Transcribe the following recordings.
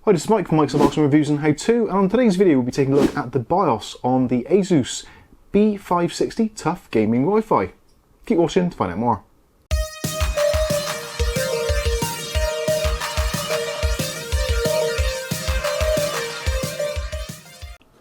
Hi, this is Mike from Mike's Unboxing Reviews and How To, and on today's video we'll be taking a look at the BIOS on the ASUS B560 TUF Gaming Wi-Fi. Keep watching to find out more.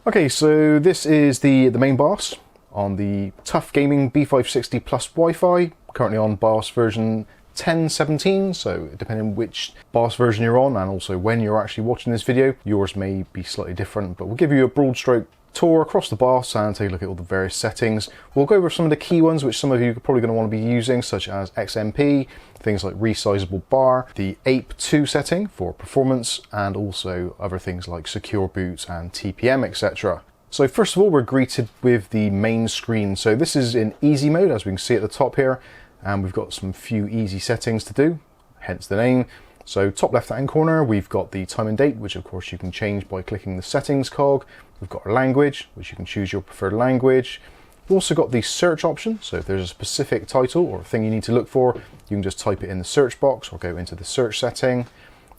Okay, so this is the main BIOS on the TUF Gaming B560 Plus Wi-Fi, currently on BIOS version 10.17, so depending which BIOS version you're on and also when you're actually watching this video, yours may be slightly different, but we'll give you a broad stroke tour across the BIOS and take a look at all the various settings. We'll go over some of the key ones which some of you are probably going to want to be using, such as XMP, things like resizable bar, the APE2 setting for performance, and also other things like secure boot and TPM, etc. So first of all, we're greeted with the main screen. So this is in easy mode, as we can see at the top here, and we've got some few easy settings to do, hence the name. So top left hand corner, we've got the time and date, which of course you can change by clicking the settings cog. We've got our language, which you can choose your preferred language. We've also got the search option, so if there's a specific title or thing you need to look for, you can just type it in the search box or go into the search setting.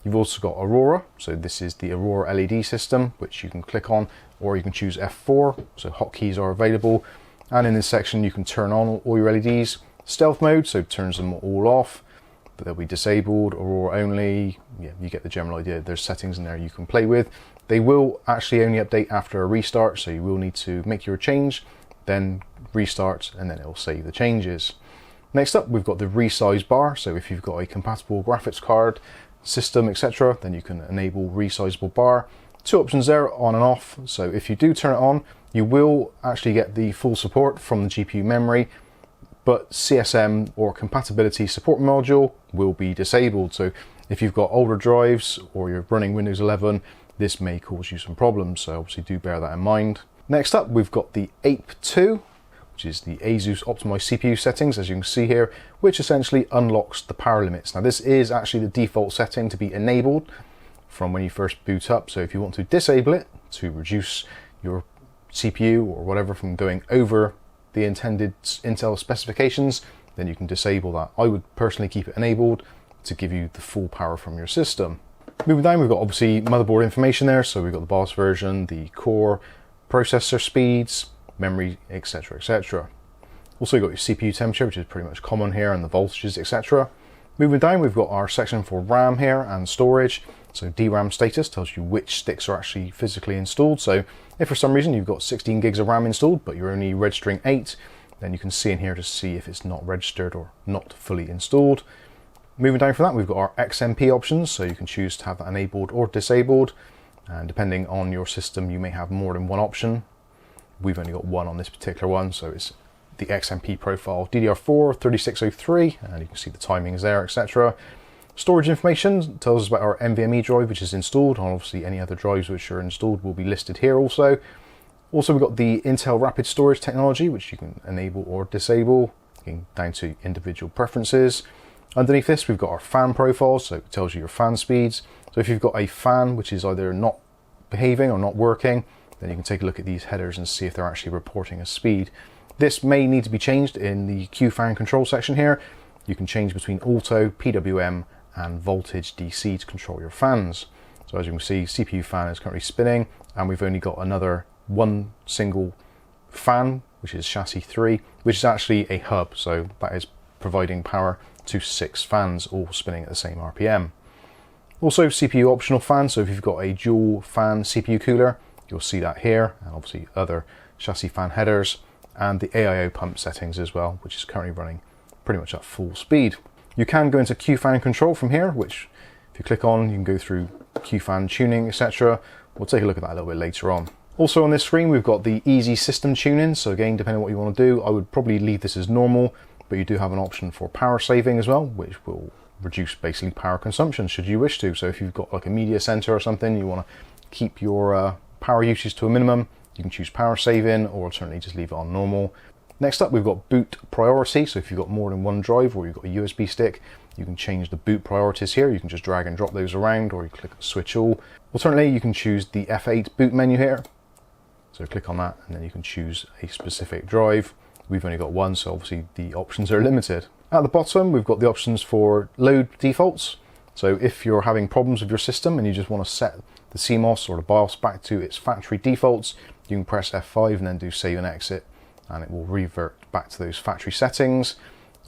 You've also got Aurora, so this is the Aurora LED system, which you can click on, or you can choose F4, so hotkeys are available. And in this section, you can turn on all your LEDs. Stealth mode, so turns them all off, but they'll be disabled, Aurora only. Yeah, you get the general idea. There's settings in there you can play with. They will actually only update after a restart, so you will need to make your change, then restart, and then it will save the changes. Next up, we've got the resize bar, so if you've got a compatible graphics card, system, etc., then you can enable resizable bar. Two options there, on and off. So if you do turn it on, you will actually get the full support from the GPU memory, but CSM or compatibility support module will be disabled. So if you've got older drives or you're running Windows 11, this may cause you some problems, so obviously do bear that in mind. Next up, we've got the APE2, which is the ASUS optimized CPU settings, as you can see here, which essentially unlocks the power limits. Now this is actually the default setting to be enabled from when you first boot up, so if you want to disable it to reduce your CPU or whatever from going over the intended Intel specifications, then you can disable that. I would personally keep it enabled to give you the full power from your system. Moving down, we've got obviously motherboard information there, so we've got the BIOS version, the core, processor speeds, memory, etc, etc. Also, you've got your CPU temperature, which is pretty much common here, and the voltages, etc. Moving down, we've got our section for RAM here and storage. So DRAM status tells you which sticks are actually physically installed. So if for some reason you've got 16 gigs of RAM installed, but you're only registering 8, then you can see in here to see if it's not registered or not fully installed. Moving down from that, we've got our XMP options. So you can choose to have that enabled or disabled. And depending on your system, you may have more than one option. We've only got one on this particular one. So it's the XMP profile DDR4 3603, and you can see the timings there, etc. Storage information tells us about our NVMe drive, which is installed, and obviously any other drives which are installed will be listed here also. Also, we've got the Intel Rapid Storage technology, which you can enable or disable, down to individual preferences. Underneath this, we've got our fan profiles, so it tells you your fan speeds. So if you've got a fan which is either not behaving or not working, then you can take a look at these headers and see if they're actually reporting a speed. This may need to be changed in the QFan control section here. You can change between auto, PWM, and voltage DC to control your fans. So as you can see, CPU fan is currently spinning, and we've only got another one single fan, which is chassis 3, which is actually a hub, so that is providing power to 6 fans all spinning at the same RPM. Also CPU optional fan, so if you've got a dual fan CPU cooler, you'll see that here, and obviously other chassis fan headers, and the AIO pump settings as well, which is currently running pretty much at full speed. You can go into QFan control from here, which if you click on, you can go through QFan tuning, etc. We'll take a look at that a little bit later on. Also on this screen, we've got the easy system tuning. So again, depending on what you want to do, I would probably leave this as normal, but you do have an option for power saving as well, which will reduce basically power consumption should you wish to. So if you've got like a media center or something, you want to keep your power usage to a minimum, you can choose power saving, or alternately just leave it on normal. Next up, we've got boot priority. So if you've got more than one drive or you've got a USB stick, you can change the boot priorities here. You can just drag and drop those around, or you click switch all. Alternatively, you can choose the F8 boot menu here. So click on that, and then you can choose a specific drive. We've only got one, so obviously the options are limited. At the bottom, we've got the options for load defaults. So if you're having problems with your system and you just want to set the CMOS or the BIOS back to its factory defaults, you can press F5 and then do save and exit, and it will revert back to those factory settings.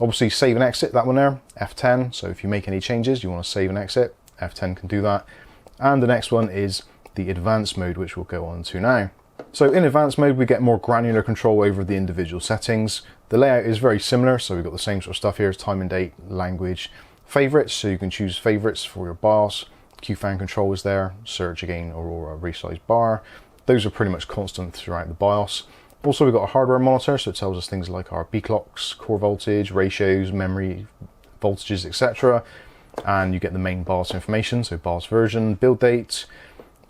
Obviously save and exit, that one there, F10. So if you make any changes, you want to save and exit, F10 can do that. And the next one is the advanced mode, which we'll go on to now. So in advanced mode, we get more granular control over the individual settings. The layout is very similar, so we've got the same sort of stuff here as time and date, language, favorites, so you can choose favorites for your BIOS. QFan control is there, search again, Aurora resize bar. Those are pretty much constant throughout the BIOS. Also, we've got a hardware monitor, so it tells us things like our B clocks, core voltage, ratios, memory voltages, etc. And you get the main BIOS information, so BIOS version, build date,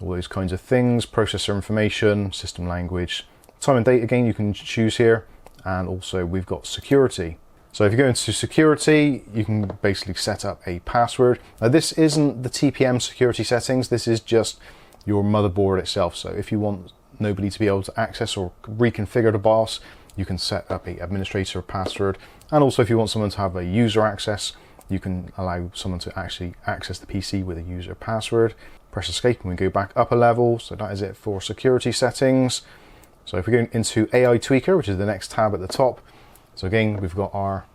all those kinds of things, processor information, system language. Time and date again you can choose here, and also we've got security. So if you go into security, you can basically set up a password. Now this isn't the TPM security settings, this is just your motherboard itself. So if you want nobody to be able to access or reconfigure the BIOS, you can set up a administrator password. And also if you want someone to have a user access, you can allow someone to actually access the PC with a user password. Press escape and we go back up a level. So that is it for security settings. So if we go into AI Tweaker, which is the next tab at the top. So again, we've got our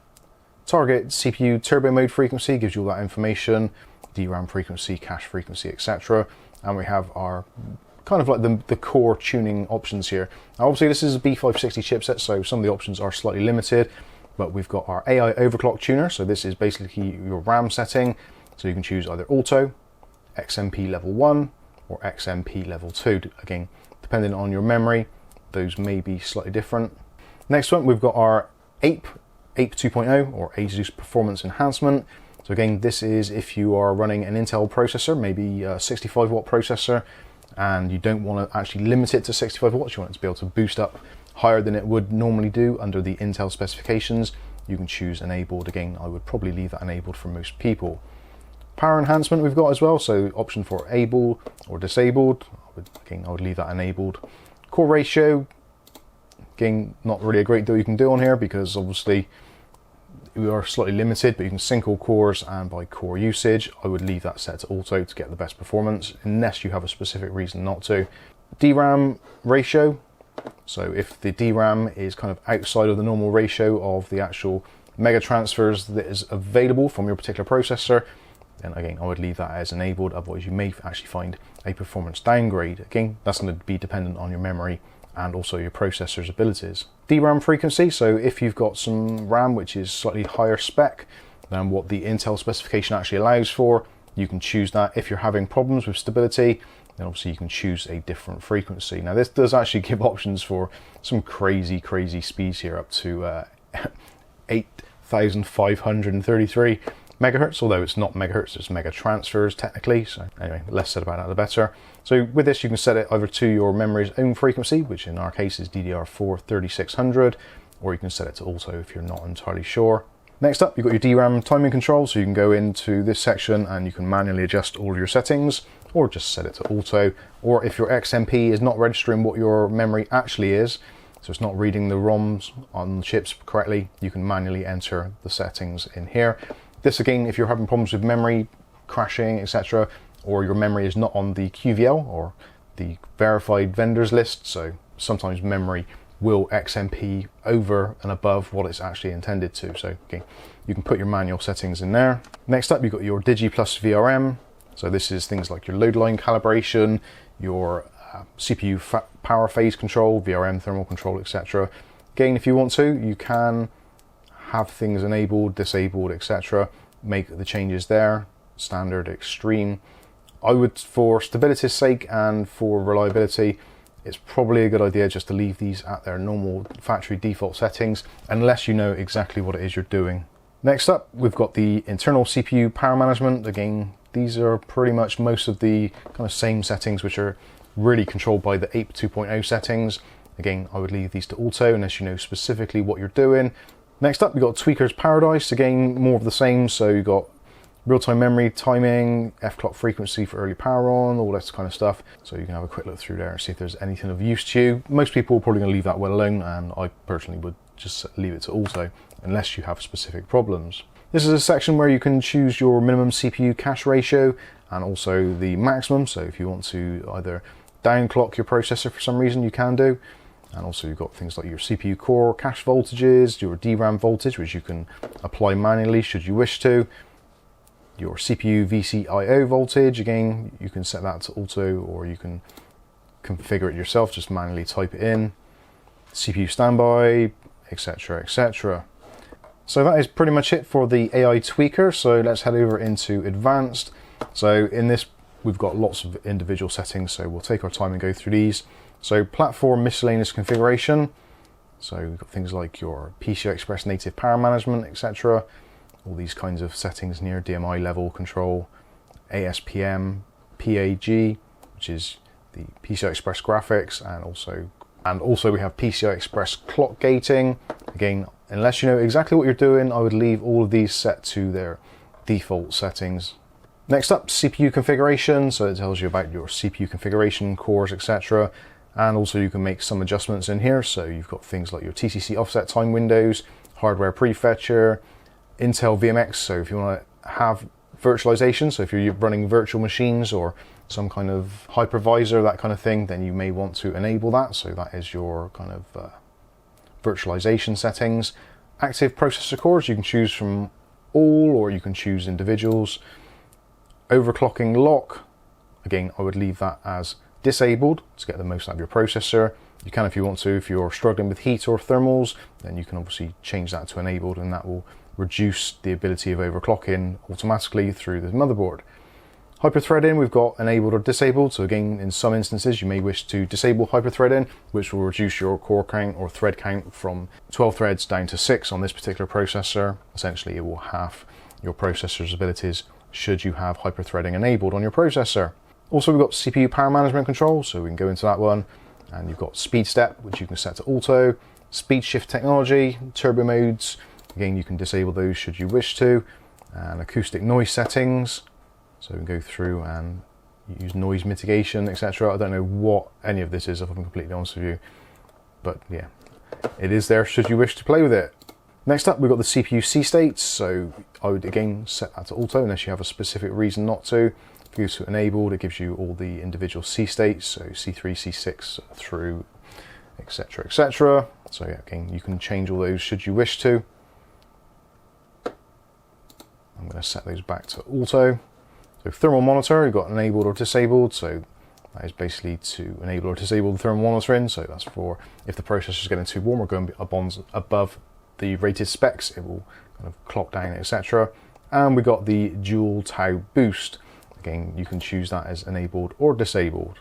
target CPU turbo mode frequency, gives you all that information, DRAM frequency, cache frequency, etc. And we have our kind of like the core tuning options here. Now obviously this is a B560 chipset, so some of the options are slightly limited, but we've got our AI overclock tuner. So this is basically your RAM setting. So you can choose either auto, XMP level 1 or XMP level 2. Again, depending on your memory, those may be slightly different. Next one, we've got our APE 2.0 or ASUS Performance Enhancement. So again, this is if you are running an Intel processor, maybe a 65 watt processor, and you don't want to actually limit it to 65 watts, you want it to be able to boost up higher than it would normally do under the Intel specifications. You can choose enabled. Again, I would probably leave that enabled for most people. Power enhancement we've got as well, so option for able or disabled. I would leave that enabled. Core ratio, again, not really a great deal you can do on here because obviously we are slightly limited, but you can sync all cores and by core usage. I would leave that set to auto to get the best performance unless you have a specific reason not to. DRAM ratio, so if the DRAM is kind of outside of the normal ratio of the actual mega transfers that is available from your particular processor, then again I would leave that as enabled, otherwise you may actually find a performance downgrade. Again, that's going to be dependent on your memory and also your processor's abilities. DRAM frequency, so if you've got some RAM which is slightly higher spec than what the Intel specification actually allows for, you can choose that. If you're having problems with stability, then obviously you can choose a different frequency. Now this does actually give options for some crazy speeds here, up to 8,533 megahertz, although it's not megahertz, it's mega transfers technically. So anyway, the less said about that the better. So with this you can set it either to your memory's own frequency, which in our case is DDR4 3600, or you can set it to auto if you're not entirely sure. Next up, you've got your DRAM timing control, so you can go into this section and you can manually adjust all your settings, or just set it to auto. Or if your XMP is not registering what your memory actually is, so it's not reading the ROMs on the chips correctly, you can manually enter the settings in here. This again, if you're having problems with memory crashing, etc., or your memory is not on the QVL or the verified vendors list, so sometimes memory will XMP over and above what it's actually intended to. So okay, you can put your manual settings in there. Next up, you've got your Digi Plus VRM. So this is things like your load line calibration, your CPU power phase control, VRM thermal control, etc. Again, if you want to, you can have things enabled, disabled, etc. Make the changes there, standard, extreme. I would, for stability's sake and for reliability, it's probably a good idea just to leave these at their normal factory default settings, unless you know exactly what it is you're doing. Next up, we've got the internal CPU power management. Again, these are pretty much most of the kind of same settings, which are really controlled by the APE 2.0 settings. Again, I would leave these to auto unless you know specifically what you're doing. Next up, we've got Tweaker's Paradise. Again, more of the same. So you've got real-time memory, timing, F-clock frequency for early power on, all that kind of stuff. So you can have a quick look through there and see if there's anything of use to you. Most people are probably going to leave that well alone, and I personally would just leave it to auto unless you have specific problems. This is a section where you can choose your minimum CPU cache ratio and also the maximum. So if you want to either downclock your processor for some reason, you can do. And also you've got things like your CPU core cache voltages, your DRAM voltage, which you can apply manually should you wish to. Your CPU VCIO voltage, again, you can set that to auto, or you can configure it yourself, just manually type it in. CPU standby, etc, etc. So that is pretty much it for the AI tweaker. So let's head over into advanced. So in this, we've got lots of individual settings, so we'll take our time and go through these. So platform miscellaneous configuration. So we've got things like your PCI Express native power management, etc. All these kinds of settings near DMI level control, ASPM, PAG, which is the PCI Express graphics, and also we have PCI Express clock gating. Again, unless you know exactly what you're doing, I would leave all of these set to their default settings. Next up, CPU configuration. So it tells you about your CPU configuration, cores, etc. And also you can make some adjustments in here. So you've got things like your TCC offset time windows, hardware prefetcher, Intel VMX. So if you want to have virtualization, so if you're running virtual machines or some kind of hypervisor, that kind of thing, then you may want to enable that. So that is your kind of virtualization settings. Active processor cores, you can choose from all, or you can choose individuals. Overclocking lock, again, I would leave that as disabled to get the most out of your processor. You can if you want to. If you're struggling with heat or thermals, then you can obviously change that to enabled, and that will reduce the ability of overclocking automatically through the motherboard. Hyperthreading, we've got enabled or disabled. So again, in some instances, you may wish to disable hyperthreading, which will reduce your core count or thread count from 12 threads down to 6 on this particular processor. Essentially, it will halve your processor's abilities should you have hyperthreading enabled on your processor. Also, we've got CPU power management control, so we can go into that one. And you've got speed step, which you can set to auto. Speed shift technology, turbo modes. Again, you can disable those should you wish to. And acoustic noise settings. So we can go through and use noise mitigation, etc. I don't know what any of this is, if I'm completely honest with you. But yeah, it is there should you wish to play with it. Next up, we've got the CPU C states. So I would again set that to auto unless you have a specific reason not to. If you go to enabled, it gives you all the individual C states, so C3, C6 through, etc, etc. So yeah, again, you can change all those should you wish to. I'm going to set those back to auto. So thermal monitor, you've got enabled or disabled. So that is basically to enable or disable the thermal monitoring. So that's for if the processor is getting too warm or going above the rated specs, it will kind of clock down, etc. And we got the dual tau boost. Again, you can choose that as enabled or disabled.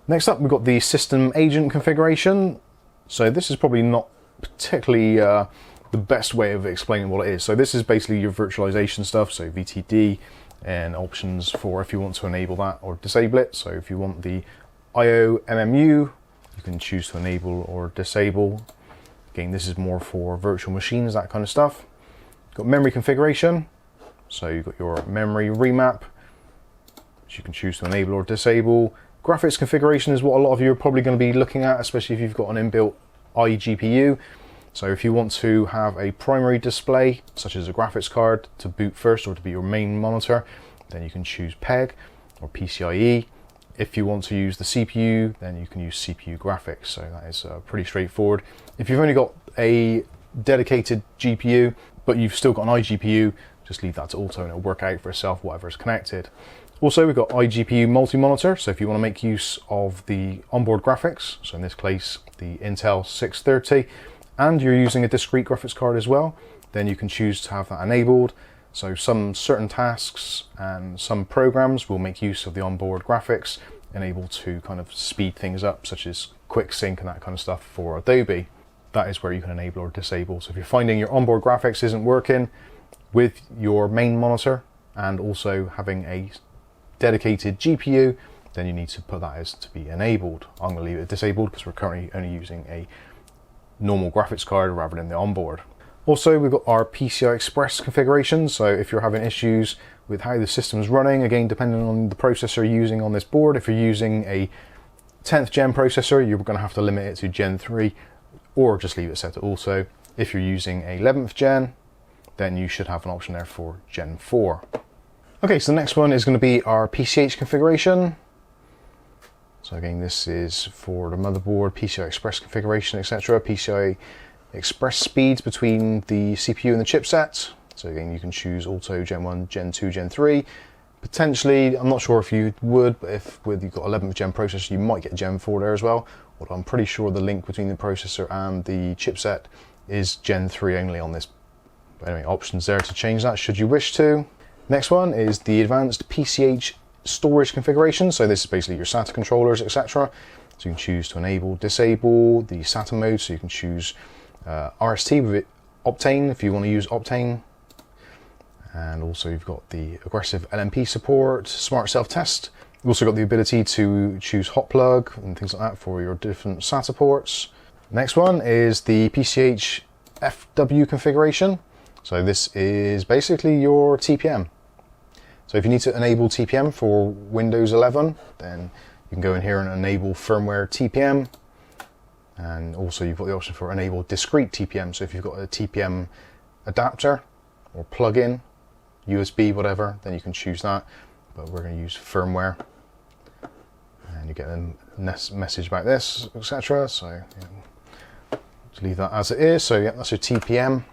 Next up, we've got the system agent configuration. So this is probably not particularly the best way of explaining what it is. So this is basically your virtualization stuff, so VTD, and options for if you want to enable that or disable it. So if you want the IO MMU, you can choose to enable or disable. Again, this is more for virtual machines, that kind of stuff. You've got memory configuration. So you've got your memory remap, which you can choose to enable or disable. Graphics configuration is what a lot of you are probably going to be looking at, especially if you've got an inbuilt iGPU. So if you want to have a primary display, such as a graphics card, to boot first or to be your main monitor, then you can choose PEG or PCIe. If you want to use the CPU, then you can use CPU graphics. So that is pretty straightforward. If you've only got a dedicated GPU, but you've still got an iGPU, just leave that to auto and it'll work out for itself, whatever is connected. Also, we've got iGPU multi-monitor, so if you want to make use of the onboard graphics, so in this case, the Intel 630, and you're using a discrete graphics card as well, then you can choose to have that enabled. So some certain tasks and some programs will make use of the onboard graphics and able to kind of speed things up, such as quick sync and that kind of stuff for Adobe. That is where you can enable or disable. So if you're finding your onboard graphics isn't working with your main monitor and also having a dedicated GPU, then you need to put that as to be enabled. I'm going to leave it disabled because we're currently only using a normal graphics card rather than the onboard. Also, we've got our PCI Express configuration. So if you're having issues with how the system's running, again, depending on the processor you're using on this board, if you're using a 10th gen processor, you're going to have to limit it to Gen 3 or just leave it set to auto. If you're using a 11th gen, then you should have an option there for Gen 4. Okay, so the next one is going to be our PCH configuration. So again, this is for the motherboard, PCI Express configuration, etc. PCI Express speeds between the CPU and the chipset. So again, you can choose auto, Gen 1, Gen 2, Gen 3. Potentially, I'm not sure if you would, but if you've got 11th gen processor, you might get Gen 4 there as well. Although I'm pretty sure the link between the processor and the chipset is Gen 3 only on this. But anyway, options there to change that should you wish to. Next one is the advanced PCH storage configuration. So this is basically your SATA controllers, etc. So you can choose to enable, disable the SATA mode. So you can choose RST with Optane if you want to use Optane. And also you've got the aggressive LMP support, smart self-test. You've also got the ability to choose hot plug and things like that for your different SATA ports. Next one is the PCH FW configuration. So this is basically your TPM. So if you need to enable TPM for Windows 11, then you can go in here and enable firmware TPM. And also you've got the option for enable discrete TPM. So if you've got a TPM adapter or plug-in, USB, whatever, then you can choose that. But we're going to use firmware. And you get a message about this, etc. So yeah, just leave that as it is. So yeah, that's your TPM.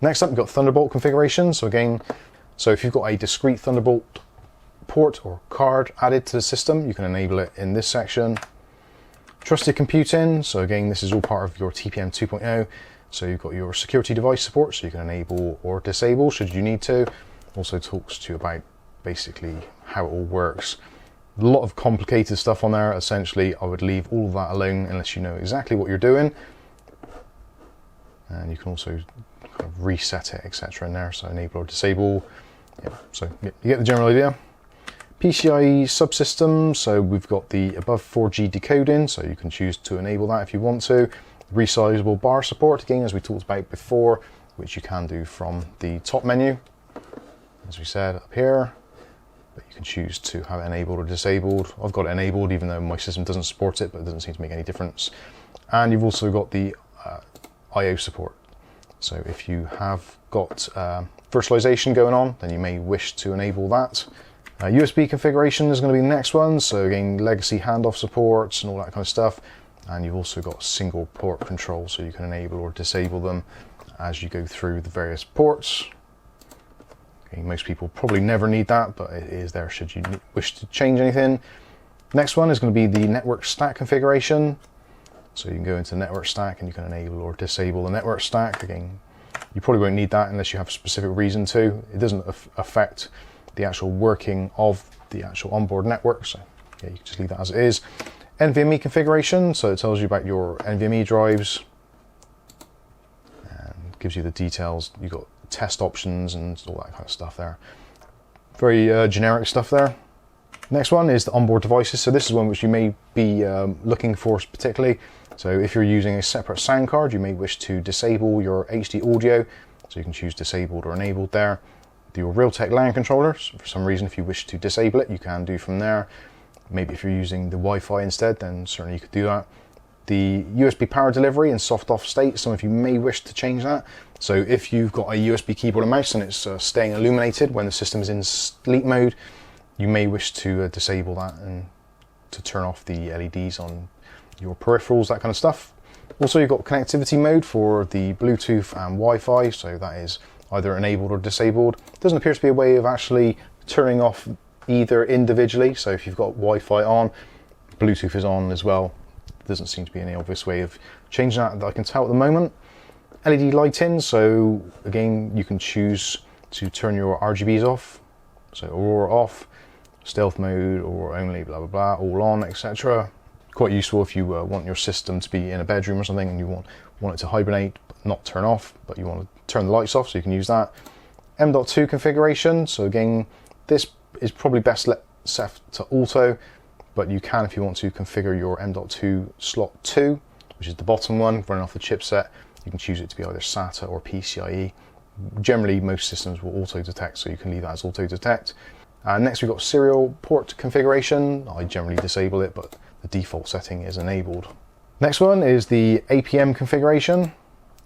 Next up, we've got Thunderbolt configuration. So again, so if you've got a discrete Thunderbolt port or card added to the system, you can enable it in this section. Trusted computing. So again, this is all part of your TPM 2.0. So you've got your security device support, so you can enable or disable should you need to. Also talks to you about basically how it all works. A lot of complicated stuff on there. Essentially, I would leave all of that alone unless you know exactly what you're doing. And you can also kind of reset it, etc. in there. So enable or disable. Yeah, so you get the general idea. PCIe subsystem. So we've got the above 4G decoding. So you can choose to enable that if you want to. Resizable bar support, again, as we talked about before, which you can do from the top menu, as we said up here. But you can choose to have it enabled or disabled. I've got it enabled, even though my system doesn't support it, but it doesn't seem to make any difference. And you've also got the I/O support. So if you have got virtualization going on, then you may wish to enable that. USB configuration is going to be the next one. So again, legacy handoff supports and all that kind of stuff. And you've also got single port control, so you can enable or disable them as you go through the various ports. Okay, most people probably never need that, but it is there should you wish to change anything. Next one is going to be the network stack configuration. So you can go into network stack and you can enable or disable the network stack. Again, you probably won't need that unless you have a specific reason to. It doesn't affect the actual working of the actual onboard network, so yeah, you can just leave that as it is. NVMe configuration, so it tells you about your NVMe drives and gives you the details. You've got test options and all that kind of stuff there. Very generic stuff there. Next one is the onboard devices. So this is one which you may be looking for particularly. So if you're using a separate sound card, you may wish to disable your HD audio. So you can choose disabled or enabled there. Your Realtek LAN controllers, for some reason, if you wish to disable it, you can do from there. Maybe if you're using the Wi-Fi instead, then certainly you could do that. The USB power delivery in soft off state, some of you may wish to change that. So if you've got a USB keyboard and mouse and it's staying illuminated when the system is in sleep mode, you may wish to disable that and to turn off the LEDs on your peripherals, that kind of stuff. Also, you've got connectivity mode for the Bluetooth and Wi-Fi, so that is either enabled or disabled. Doesn't appear to be a way of actually turning off either individually, so if you've got Wi-Fi on, Bluetooth is on as well. Doesn't seem to be any obvious way of changing that I can tell at the moment. LED lighting, so again you can choose to turn your RGBs off, so Aurora off, stealth mode or only blah blah blah, all on, etc. Quite useful if you want your system to be in a bedroom or something and you want it to hibernate but not turn off, but you want to turn the lights off, so you can use that. M.2 configuration, so again this is probably best set to auto, but you can, if you want to, configure your M.2 slot 2, which is the bottom one running off the chipset. You can choose it to be either SATA or PCIe. Generally, most systems will auto detect, so you can leave that as auto detect. Next, we've got serial port configuration. I generally disable it, but the default setting is enabled. Next one is the APM configuration.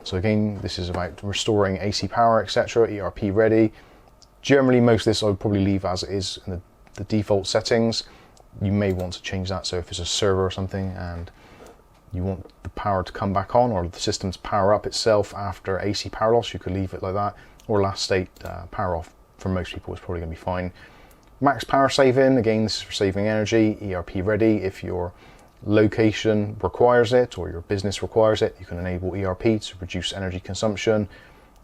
So again, this is about restoring AC power, etc., ERP ready. Generally, most of this I would probably leave as it is in the default settings. You may want to change that, so if it's a server or something and you want the power to come back on, or the system to power up itself after AC power loss, you could leave it like that. Or last state power off, for most people, is probably going to be fine. Max power saving, again, this is for saving energy, ERP ready. If your location requires it or your business requires it, you can enable ERP to reduce energy consumption.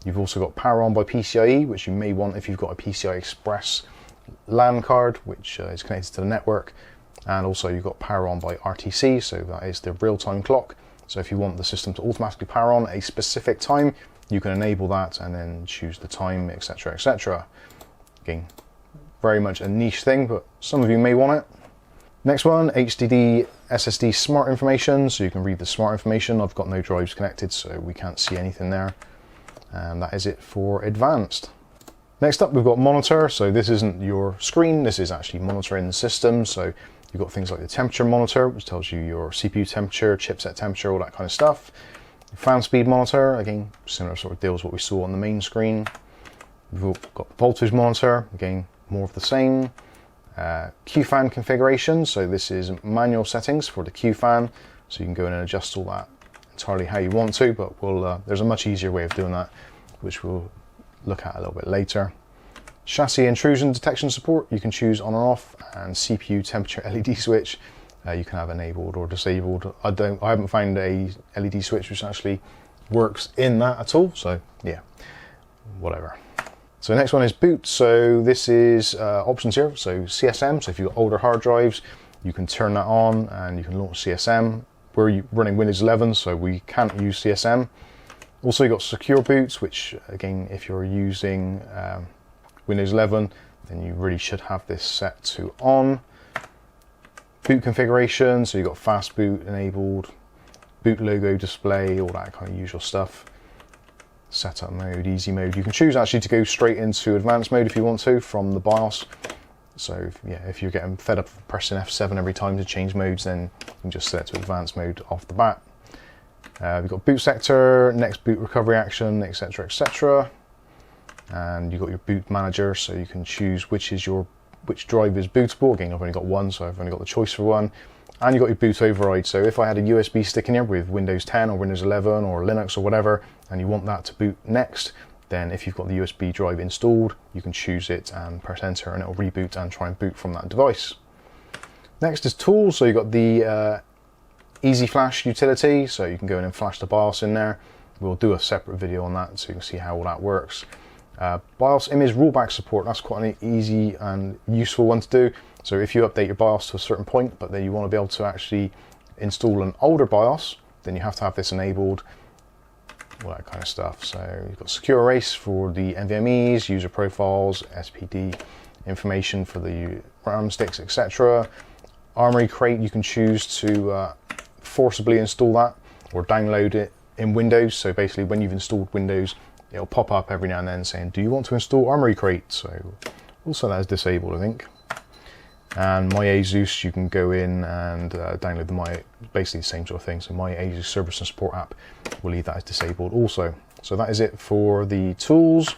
You've also got power on by PCIe, which you may want if you've got a PCI Express LAN card, which is connected to the network. And also you've got power on by RTC, so that is the real-time clock. So if you want the system to automatically power on a specific time, you can enable that and then choose the time, etc., etc. Again, very much a niche thing, but some of you may want it. Next one, HDD SSD smart information, so you can read the smart information. I've got no drives connected, so we can't see anything there. And that is it for advanced. Next up, we've got monitor. So this isn't your screen, this is actually monitoring the system. So you've got things like the temperature monitor, which tells you your CPU temperature, chipset temperature, all that kind of stuff. Fan speed monitor, again, similar sort of deal as what we saw on the main screen. We've got voltage monitor, again, more of the same. QFan configuration, so this is manual settings for the QFan, so you can go in and adjust all that entirely how you want to, but there's a much easier way of doing that, which we'll look at a little bit later. Chassis intrusion detection support, you can choose on and off, and CPU temperature LED switch, you can have enabled or disabled. I haven't found a LED switch which actually works in that at all, so yeah, whatever. So next one is boot. So this is options here. So CSM, so if you've got older hard drives, you can turn that on and you can launch CSM. We're running Windows 11, so we can't use CSM. Also, you've got secure boots, which again, if you're using Windows 11, then you really should have this set to on. Boot configuration, so you've got fast boot enabled, boot logo display, all that kind of usual stuff. Setup mode, easy mode. You can choose actually to go straight into advanced mode if you want to from the BIOS. So if you're getting fed up pressing F7 every time to change modes, then you can just set to advanced mode off the bat. We've got boot sector, next boot recovery action, etc., etc. And you've got your boot manager, so you can choose which drive is bootable. Again, I've only got one, so I've only got the choice for one. And you've got your boot override. So if I had a USB stick in here with Windows 10 or Windows 11 or Linux or whatever, and you want that to boot next, then if you've got the USB drive installed, you can choose it and press enter and it'll reboot and try and boot from that device. Next is tools. So you've got the Easy Flash utility, so you can go in and flash the BIOS in there. We'll do a separate video on that so you can see how all that works. BIOS image rollback support, that's quite an easy and useful one to do. So if you update your BIOS to a certain point, but then you want to be able to actually install an older BIOS, then you have to have this enabled, all that kind of stuff. So you've got secure erase for the NVMEs, user profiles, SPD information for the RAM sticks, etc. Armoury Crate, you can choose to forcibly install that or download it in Windows. So basically when you've installed Windows, it'll pop up every now and then saying, do you want to install Armoury Crate? So also that is disabled, I think. And MyASUS, you can go in and download basically the same sort of thing. So MyASUS Service and Support app, we'll leave that as disabled also. So that is it for the tools.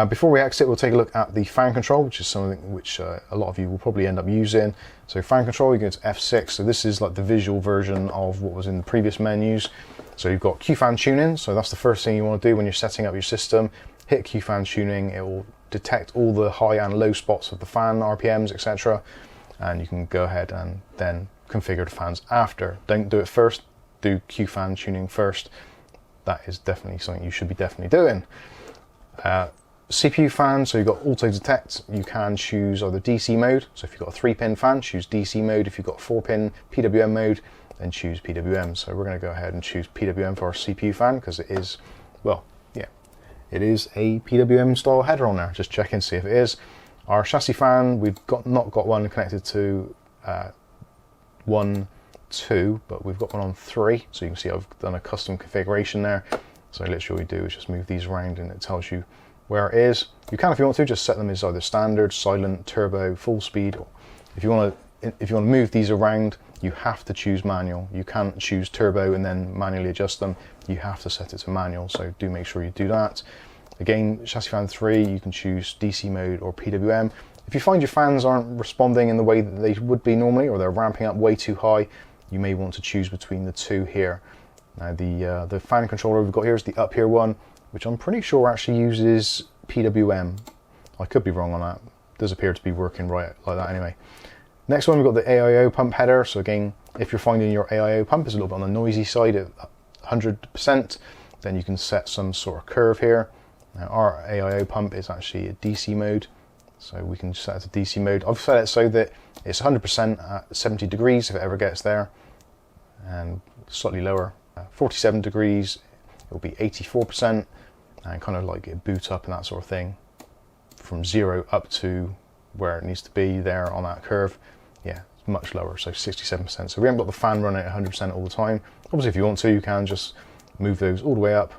Before we exit, we'll take a look at the fan control, which is something which a lot of you will probably end up using. So fan control, you go to F6. So this is like the visual version of what was in the previous menus. So you've got QFan tuning. So that's the first thing you want to do when you're setting up your system. Hit QFan tuning. It will detect all the high and low spots of the fan RPMs, etc. And you can go ahead and then configure the fans after. Don't do it first. Do QFan tuning first. That is definitely something you should be definitely doing. CPU fan, so you've got auto detect. You can choose either DC mode, so if you've got a 3-pin fan, choose DC mode. If you've got 4-pin PWM mode, then choose PWM. So we're going to go ahead and choose PWM for our CPU fan because it is, well, yeah, it is a PWM style header on there. Just check and see if it is. Our chassis fan, we've not got one connected to one 2, but we've got one on 3. So you can see I've done a custom configuration there. So literally what we do is just move these around and it tells you where it is. You can, if you want to, just set them as either standard, silent, turbo, full speed. Or if you want to move these around, you have to choose manual. You can't choose turbo and then manually adjust them. You have to set it to manual, so do make sure you do that. Again, chassis fan 3, you can choose DC mode or PWM. If you find your fans aren't responding in the way that they would be normally, or they're ramping up way too high, you may want to choose between the two here. Now the fan controller we've got here is the up here one, which I'm pretty sure actually uses PWM. I could be wrong on that. It does appear to be working right like that anyway. Next one, we've got the AIO pump header. So again, if you're finding your AIO pump is a little bit on the noisy side at 100%, then you can set some sort of curve here. Now our AIO pump is actually a DC mode, so we can set it to DC mode. I've set it so that it's 100% at 70 degrees if it ever gets there, and slightly lower. 47 degrees, it will be 84%, and kind of like it boot up and that sort of thing. From 0 up to where it needs to be there on that curve. Yeah, it's much lower, so 67%. So we haven't got the fan running at 100% all the time. Obviously, if you want to, you can just move those all the way up,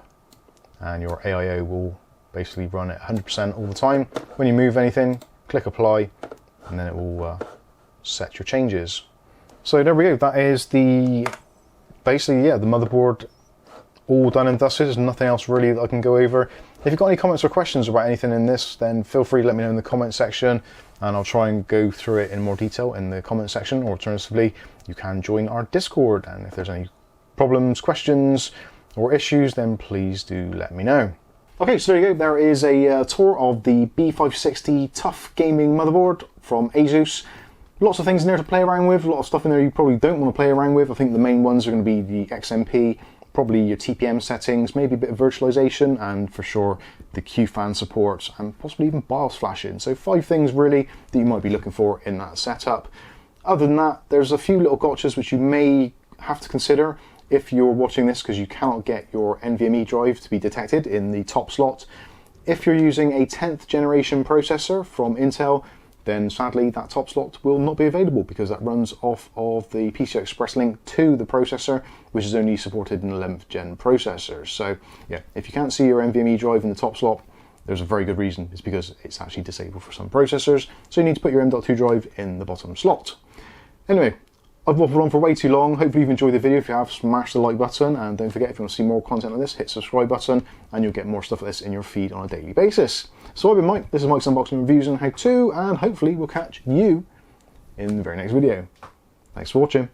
and your AIO will basically run at 100% all the time. When you move anything, click apply, and then it will set your changes. So there we go. That is basically the motherboard all done and dusted. There's nothing else really that I can go over. If you've got any comments or questions about anything in this, then feel free to let me know in the comment section, and I'll try and go through it in more detail in the comment section. Or alternatively, you can join our Discord, and if there's any problems, questions, or issues, then please do let me know. Okay, so there you go. There is a tour of the B560 Tough Gaming motherboard from ASUS. Lots of things in there to play around with, a lot of stuff in there you probably don't want to play around with. I think the main ones are going to be the XMP, probably your TPM settings, maybe a bit of virtualization, and for sure the QFan support, and possibly even BIOS flashing. So 5 things really that you might be looking for in that setup. Other than that, there's a few little gotchas which you may have to consider if you're watching this, because you cannot get your NVMe drive to be detected in the top slot. If you're using a 10th generation processor from Intel, then sadly that top slot will not be available, because that runs off of the PCI Express link to the processor, which is only supported in 11th gen processors. So yeah, if you can't see your NVMe drive in the top slot, there's a very good reason. It's because it's actually disabled for some processors, so you need to put your M.2 drive in the bottom slot. Anyway, I've waffled on for way too long. Hopefully you've enjoyed the video. If you have, smash the like button, and don't forget, if you want to see more content like this, hit the subscribe button, and you'll get more stuff like this in your feed on a daily basis. So I've been Mike, this is Mike's Unboxing Reviews and How To, and hopefully we'll catch you in the very next video. Thanks for watching.